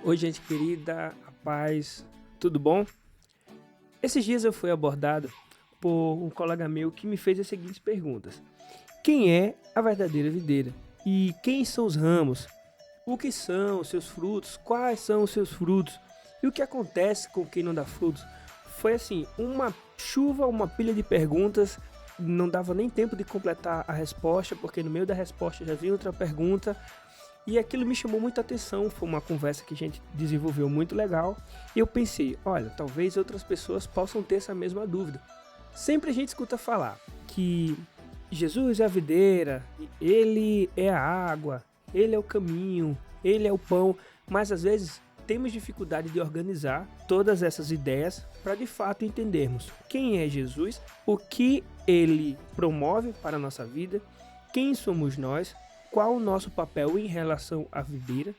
Oi, gente querida, a paz, tudo bom? Esses dias eu fui abordado por um colega meu que me fez as seguintes perguntas: quem é a verdadeira videira? E quem são os ramos? O que são os seus frutos? Quais são os seus frutos? E o que acontece com quem não dá frutos? Foi assim, uma chuva, uma pilha de perguntas, não dava nem tempo de completar a resposta, porque no meio da resposta já vinha outra pergunta. E aquilo me chamou muita atenção, foi uma conversa que a gente desenvolveu muito legal. E eu pensei, olha, talvez outras pessoas possam ter essa mesma dúvida. Sempre a gente escuta falar que Jesus é a videira, ele é a água, ele é o caminho, ele é o pão, mas às vezes temos dificuldade de organizar todas essas ideias para de fato entendermos quem é Jesus, o que ele promove para a nossa vida, quem somos nós, qual o nosso papel em relação à videira,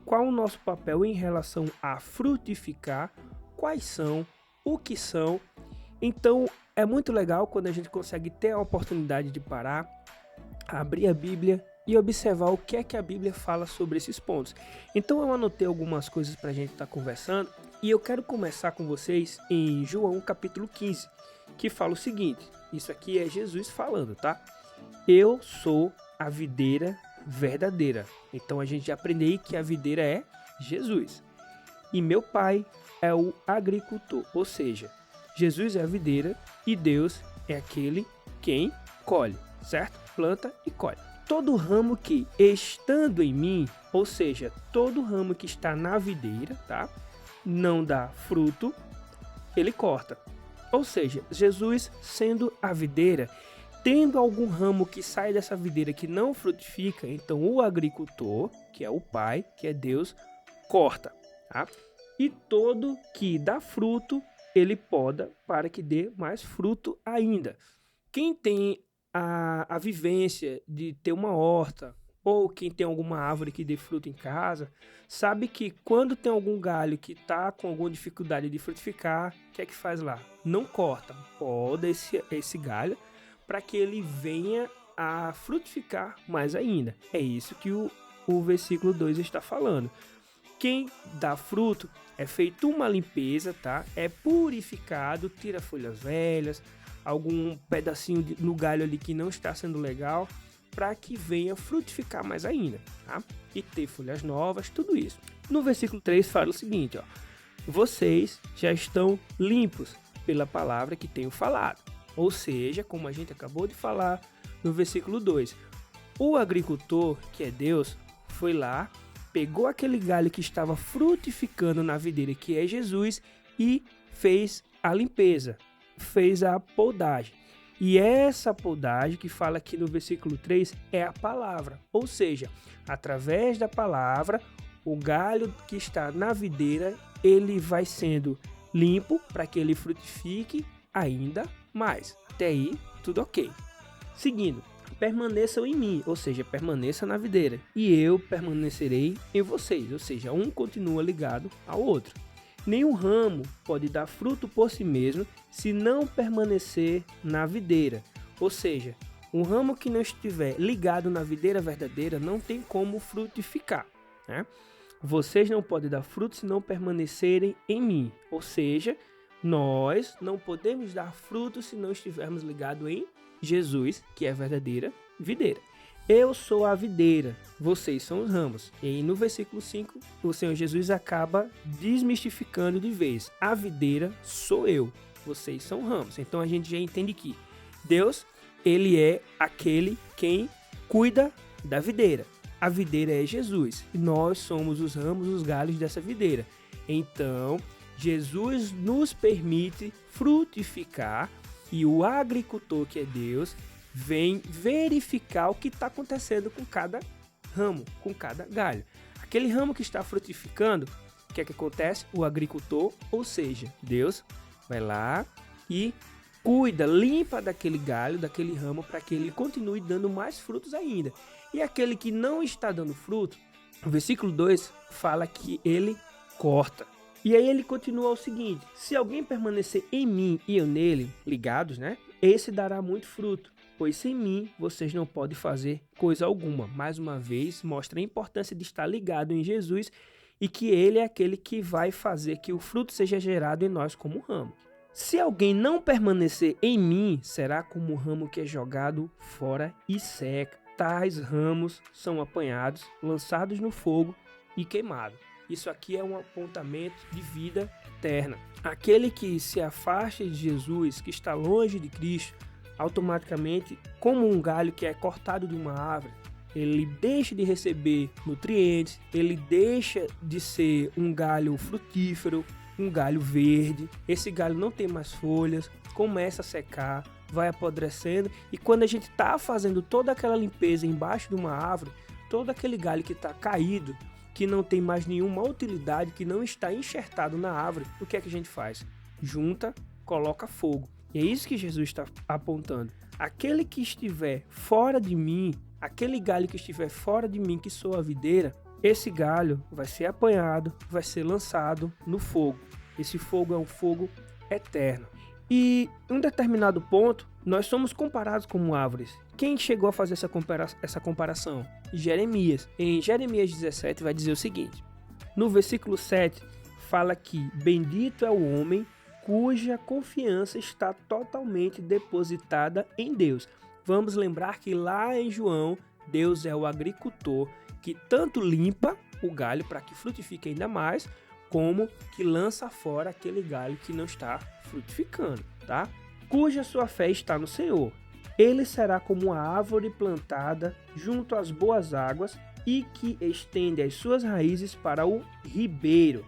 qual o nosso papel em relação a frutificar, quais são, o que são. Então é muito legal quando a gente consegue ter a oportunidade de parar, abrir a Bíblia e observar o que é que a Bíblia fala sobre esses pontos. Então eu anotei algumas coisas para a gente estar conversando e eu quero começar com vocês em João capítulo 15, que fala o seguinte, isso aqui é Jesus falando, tá? Eu sou a videira verdadeira. Então a gente já aprendeu que a videira é Jesus. E meu pai é o agricultor, ou seja, Jesus é a videira e Deus é aquele quem colhe, certo? Planta e colhe. Todo ramo que estando em mim, ou seja, todo ramo que está na videira, tá? Não dá fruto, ele corta. Ou seja, Jesus sendo a videira, tendo algum ramo que sai dessa videira que não frutifica, então o agricultor, que é o Pai, que é Deus, corta, tá? E todo que dá fruto, ele poda para que dê mais fruto ainda. Quem tem a vivência de ter uma horta, ou quem tem alguma árvore que dê fruto em casa, sabe que quando tem algum galho que está com alguma dificuldade de frutificar, o que é que faz lá? Não corta, poda esse galho para que ele venha a frutificar mais ainda. É isso que o versículo 2 está falando. Quem dá fruto é feito uma limpeza, tá? É purificado, tira folhas velhas, algum pedacinho no galho ali que não está sendo legal, para que venha frutificar mais ainda, tá? E ter folhas novas, tudo isso. No versículo 3 fala o seguinte, ó: vocês já estão limpos pela palavra que tenho falado. Ou seja, como a gente acabou de falar no versículo 2, o agricultor, que é Deus, foi lá, pegou aquele galho que estava frutificando na videira, que é Jesus, e fez a limpeza, fez a podagem. E essa podagem que fala aqui no versículo 3 é a palavra. Ou seja, através da palavra, o galho que está na videira, ele vai sendo limpo para que ele frutifique ainda mais. Até aí, tudo ok. Seguindo, permaneçam em mim, ou seja, permaneça na videira, e eu permanecerei em vocês, ou seja, um continua ligado ao outro. Nenhum ramo pode dar fruto por si mesmo se não permanecer na videira, ou seja, um ramo que não estiver ligado na videira verdadeira não tem como frutificar, né? Vocês não podem dar fruto se não permanecerem em mim, ou seja, nós não podemos dar fruto se não estivermos ligados em Jesus, que é a verdadeira videira. Eu sou a videira, vocês são os ramos. E aí no versículo 5, o Senhor Jesus acaba desmistificando de vez. A videira sou eu, vocês são ramos. Então a gente já entende que Deus, ele é aquele quem cuida da videira. A videira é Jesus e nós somos os ramos, os galhos dessa videira. Então, Jesus nos permite frutificar e o agricultor, que é Deus, vem verificar o que está acontecendo com cada ramo, com cada galho. Aquele ramo que está frutificando, o que é que acontece? O agricultor, ou seja, Deus, vai lá e cuida, limpa daquele galho, daquele ramo, para que ele continue dando mais frutos ainda. E aquele que não está dando fruto, o versículo 2 fala que ele corta. E aí ele continua o seguinte: se alguém permanecer em mim e eu nele, ligados, né? Esse dará muito fruto, pois sem mim vocês não podem fazer coisa alguma. Mais uma vez, mostra a importância de estar ligado em Jesus e que ele é aquele que vai fazer que o fruto seja gerado em nós como ramo. Se alguém não permanecer em mim, será como o ramo que é jogado fora e seca. Tais ramos são apanhados, lançados no fogo e queimados. Isso aqui é um apontamento de vida eterna. Aquele que se afasta de Jesus, que está longe de Cristo, automaticamente, como um galho que é cortado de uma árvore, ele deixa de receber nutrientes, ele deixa de ser um galho frutífero, um galho verde. Esse galho não tem mais folhas, começa a secar, vai apodrecendo, e quando a gente está fazendo toda aquela limpeza embaixo de uma árvore, todo aquele galho que está caído, que não tem mais nenhuma utilidade, que não está enxertado na árvore, o que é que a gente faz? Junta, coloca fogo. E é isso que Jesus está apontando. Aquele que estiver fora de mim, aquele galho que estiver fora de mim, que sou a videira, esse galho vai ser apanhado, vai ser lançado no fogo. Esse fogo é um fogo eterno. E em um determinado ponto, nós somos comparados como árvores. Quem chegou a fazer essa comparação? Jeremias. Em Jeremias 17 vai dizer o seguinte. No versículo 7 fala que bendito é o homem cuja confiança está totalmente depositada em Deus. Vamos lembrar que lá em João, Deus é o agricultor que tanto limpa o galho para que frutifique ainda mais, como que lança fora aquele galho que não está frutificando, tá? Cuja sua fé está no Senhor. Ele será como uma árvore plantada junto às boas águas e que estende as suas raízes para o ribeiro.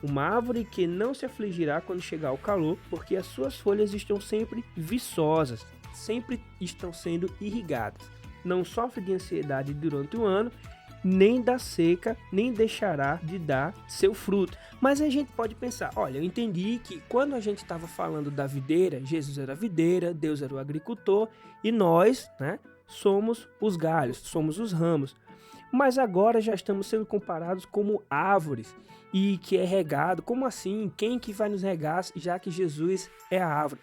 Uma árvore que não se afligirá quando chegar o calor, porque as suas folhas estão sempre viçosas, sempre estão sendo irrigadas. Não sofre de ansiedade durante o ano, nem da seca, nem deixará de dar seu fruto. Mas a gente pode pensar, olha, eu entendi que quando a gente estava falando da videira, Jesus era a videira, Deus era o agricultor e nós, né, somos os galhos, somos os ramos. Mas agora já estamos sendo comparados como árvores e que é regado. Como assim? Quem que vai nos regar já que Jesus é a árvore?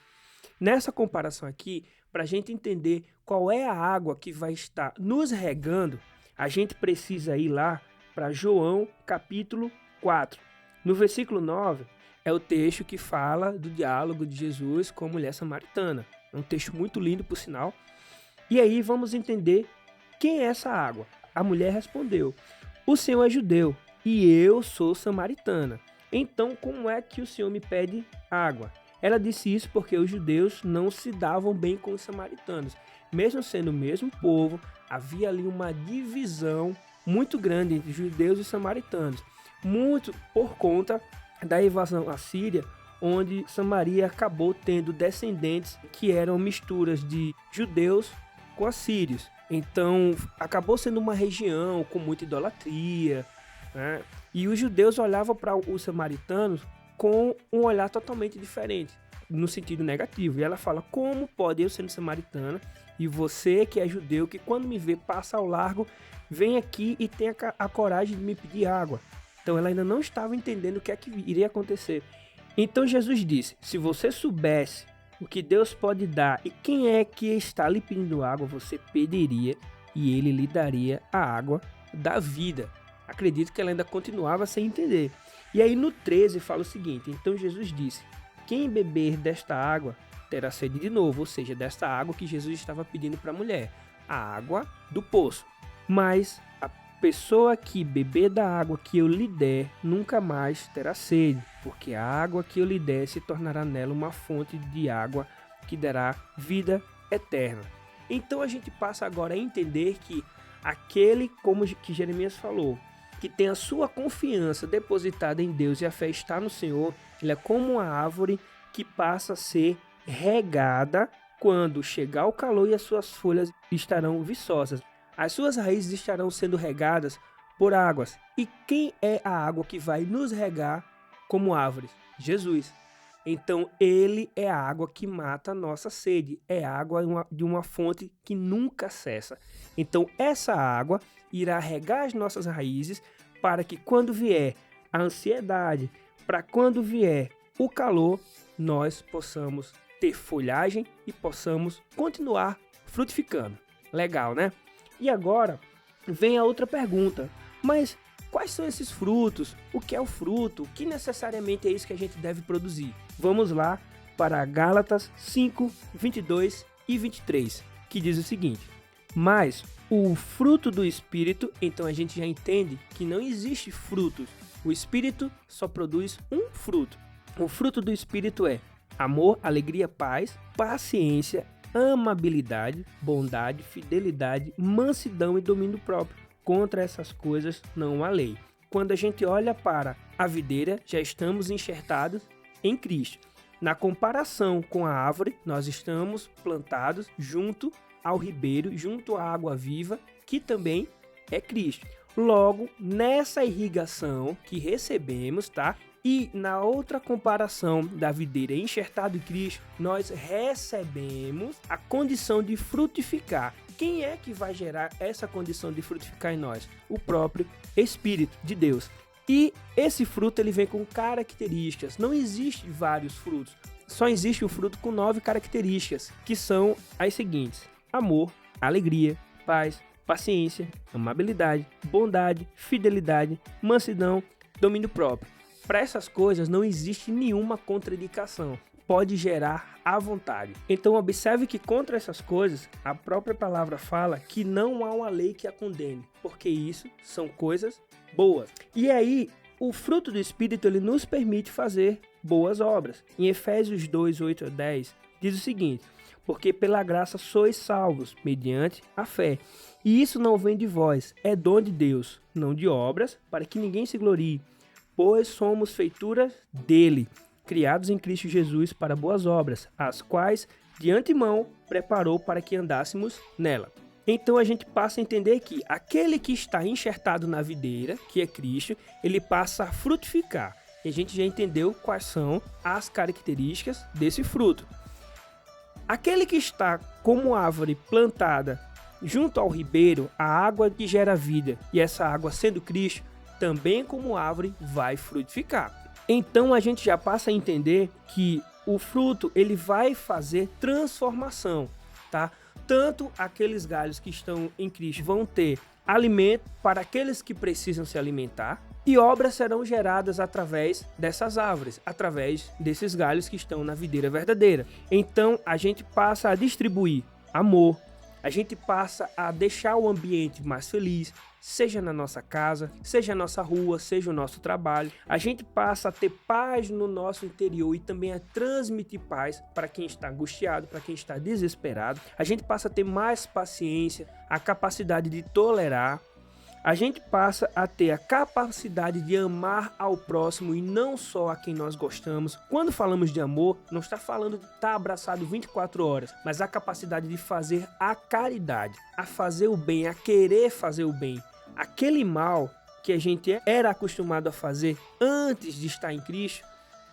Nessa comparação aqui, para a gente entender qual é a água que vai estar nos regando, a gente precisa ir lá para João capítulo 4. No versículo 9 é o texto que fala do diálogo de Jesus com a mulher samaritana. É um texto muito lindo, por sinal. E aí vamos entender quem é essa água. A mulher respondeu, o Senhor é judeu e eu sou samaritana. Então como é que o Senhor me pede água? Ela disse isso porque os judeus não se davam bem com os samaritanos. Mesmo sendo o mesmo povo, havia ali uma divisão muito grande entre judeus e samaritanos. Muito por conta da invasão assíria, onde Samaria acabou tendo descendentes que eram misturas de judeus com assírios. Então, acabou sendo uma região com muita idolatria, né? E os judeus olhavam para os samaritanos com um olhar totalmente diferente, no sentido negativo. E ela fala, como pode eu sendo samaritana e você que é judeu, que quando me vê passa ao largo, vem aqui e tem a coragem de me pedir água? Então ela ainda não estava entendendo o que é que iria acontecer. Então Jesus disse, se você soubesse o que Deus pode dar e quem é que está lhe pedindo água, você pediria e ele lhe daria a água da vida. Acredito que ela ainda continuava sem entender. E aí no 13 fala o seguinte, então Jesus disse, quem beber desta água terá sede de novo, ou seja, desta água que Jesus estava pedindo para a mulher, a água do poço. Mas a pessoa que beber da água que eu lhe der, nunca mais terá sede, porque a água que eu lhe der se tornará nela uma fonte de água que dará vida eterna. Então a gente passa agora a entender que aquele, como que Jeremias falou, que tem a sua confiança depositada em Deus e a fé está no Senhor, ele é como uma árvore que passa a ser regada quando chegar o calor e as suas folhas estarão viçosas. As suas raízes estarão sendo regadas por águas. E quem é a água que vai nos regar como árvores? Jesus. Então ele é a água que mata a nossa sede. É a água de uma fonte que nunca cessa. Então essa água irá regar as nossas raízes para que quando vier a ansiedade, para quando vier o calor, nós possamos ter folhagem e possamos continuar frutificando. Legal, né? E agora vem a outra pergunta. Mas quais são esses frutos? O que é o fruto? O que necessariamente é isso que a gente deve produzir? Vamos lá para Gálatas 5, 22 e 23, que diz o seguinte: mas o fruto do Espírito, então a gente já entende que não existe frutos. O Espírito só produz um fruto. O fruto do Espírito é amor, alegria, paz, paciência, amabilidade, bondade, fidelidade, mansidão e domínio próprio. Contra essas coisas não há lei. Quando a gente olha para a videira, já estamos enxertados em Cristo. Na comparação com a árvore, nós estamos plantados junto ao ribeiro, junto à água viva, que também é Cristo. Logo, nessa irrigação que recebemos, tá? E na outra comparação da videira enxertada em Cristo, nós recebemos a condição de frutificar. Quem é que vai gerar essa condição de frutificar em nós? O próprio Espírito de Deus. E esse fruto ele vem com características. Não existe vários frutos. Só existe o fruto com 9 características, que são as seguintes: amor, alegria, paz, paciência, amabilidade, bondade, fidelidade, mansidão, domínio próprio. Para essas coisas não existe nenhuma contraindicação. Pode gerar à vontade. Então observe que contra essas coisas, a própria palavra fala que não há uma lei que a condene, porque isso são coisas boas. E aí, o fruto do Espírito ele nos permite fazer boas obras. Em Efésios 2, 8 a 10, diz o seguinte: porque pela graça sois salvos, mediante a fé. E isso não vem de vós, é dom de Deus, não de obras, para que ninguém se glorie. Pois somos feituras dele, criados em Cristo Jesus para boas obras, as quais de antemão preparou para que andássemos nela. Então a gente passa a entender que aquele que está enxertado na videira, que é Cristo, ele passa a frutificar. E a gente já entendeu quais são as características desse fruto. Aquele que está como árvore plantada junto ao ribeiro, a água que gera vida, e essa água sendo Cristo, também como árvore vai frutificar. Então a gente já passa a entender que o fruto ele vai fazer transformação, tá? Tanto aqueles galhos que estão em Cristo vão ter alimento para aqueles que precisam se alimentar, e obras serão geradas através dessas árvores, através desses galhos que estão na videira verdadeira. Então a gente passa a distribuir amor, a gente passa a deixar o ambiente mais feliz, seja na nossa casa, seja na nossa rua, seja o nosso trabalho. A gente passa a ter paz no nosso interior e também a transmitir paz para quem está angustiado, para quem está desesperado. A gente passa a ter mais paciência, a capacidade de tolerar. A gente passa a ter a capacidade de amar ao próximo e não só a quem nós gostamos. Quando falamos de amor, não está falando de estar abraçado 24 horas, mas a capacidade de fazer a caridade, a fazer o bem, a querer fazer o bem. Aquele mal que a gente era acostumado a fazer antes de estar em Cristo,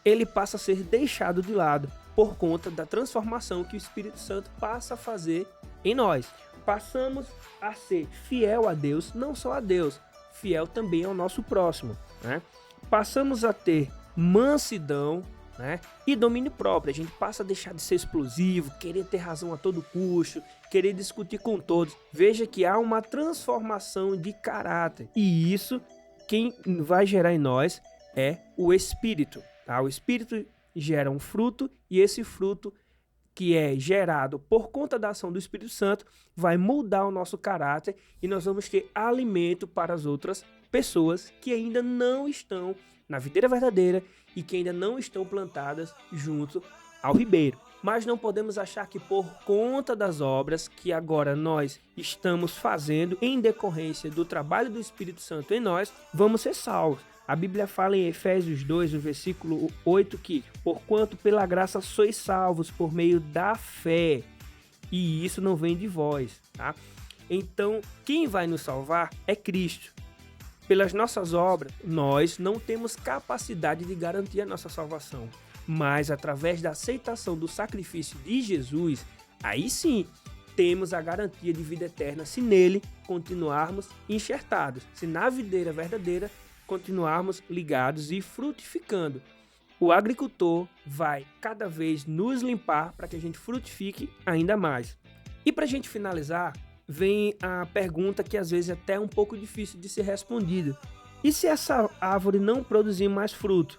ele passa a ser deixado de lado por conta da transformação que o Espírito Santo passa a fazer em nós. Passamos a ser fiel a Deus, não só a Deus, fiel também ao nosso próximo, né? Passamos a ter mansidão, né? E domínio próprio. A gente passa a deixar de ser explosivo, querer ter razão a todo custo, querer discutir com todos. Veja que há uma transformação de caráter. E isso, quem vai gerar em nós é o Espírito, tá? O Espírito gera um fruto e esse fruto que é gerado por conta da ação do Espírito Santo, vai mudar o nosso caráter e nós vamos ter alimento para as outras pessoas que ainda não estão na videira verdadeira e que ainda não estão plantadas junto ao ribeiro. Mas não podemos achar que por conta das obras que agora nós estamos fazendo em decorrência do trabalho do Espírito Santo em nós, vamos ser salvos. A Bíblia fala em Efésios 2, no versículo 8, que porquanto pela graça sois salvos por meio da fé, e isso não vem de vós, tá? Então, quem vai nos salvar é Cristo. Pelas nossas obras, nós não temos capacidade de garantir a nossa salvação, mas através da aceitação do sacrifício de Jesus, aí sim, temos a garantia de vida eterna se nele continuarmos enxertados, se na videira verdadeira continuarmos ligados e frutificando. O agricultor vai cada vez nos limpar para que a gente frutifique ainda mais. E para a gente finalizar, vem a pergunta que às vezes é até um pouco difícil de ser respondida. E se essa árvore não produzir mais fruto?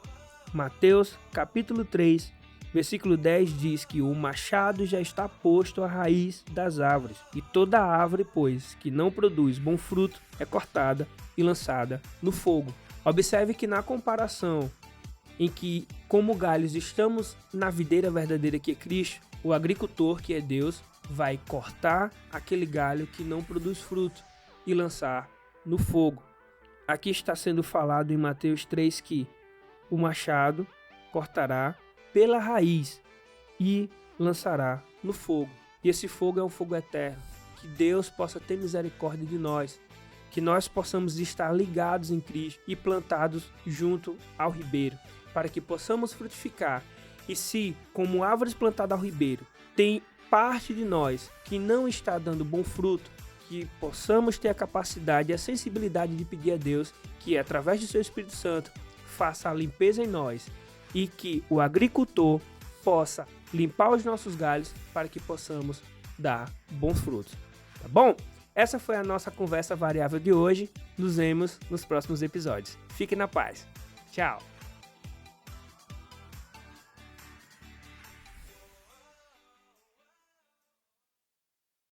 Mateus capítulo 3, versículo 10 diz que o machado já está posto à raiz das árvores, e toda árvore, pois, que não produz bom fruto, é cortada e lançada no fogo. Observe que na comparação em que, como galhos, estamos na videira verdadeira que é Cristo, o agricultor, que é Deus, vai cortar aquele galho que não produz fruto e lançar no fogo. Aqui está sendo falado em Mateus 3 que o machado cortará pela raiz e lançará no fogo. E esse fogo é um fogo eterno. Que Deus possa ter misericórdia de nós, que nós possamos estar ligados em Cristo e plantados junto ao ribeiro, para que possamos frutificar. E se, como árvores plantadas ao ribeiro, tem parte de nós que não está dando bom fruto, que possamos ter a capacidade e a sensibilidade de pedir a Deus que, através do seu Espírito Santo, faça a limpeza em nós e que o agricultor possa limpar os nossos galhos para que possamos dar bons frutos. Tá bom? Essa foi a nossa conversa variável de hoje. Nos vemos nos próximos episódios. Fique na paz. Tchau!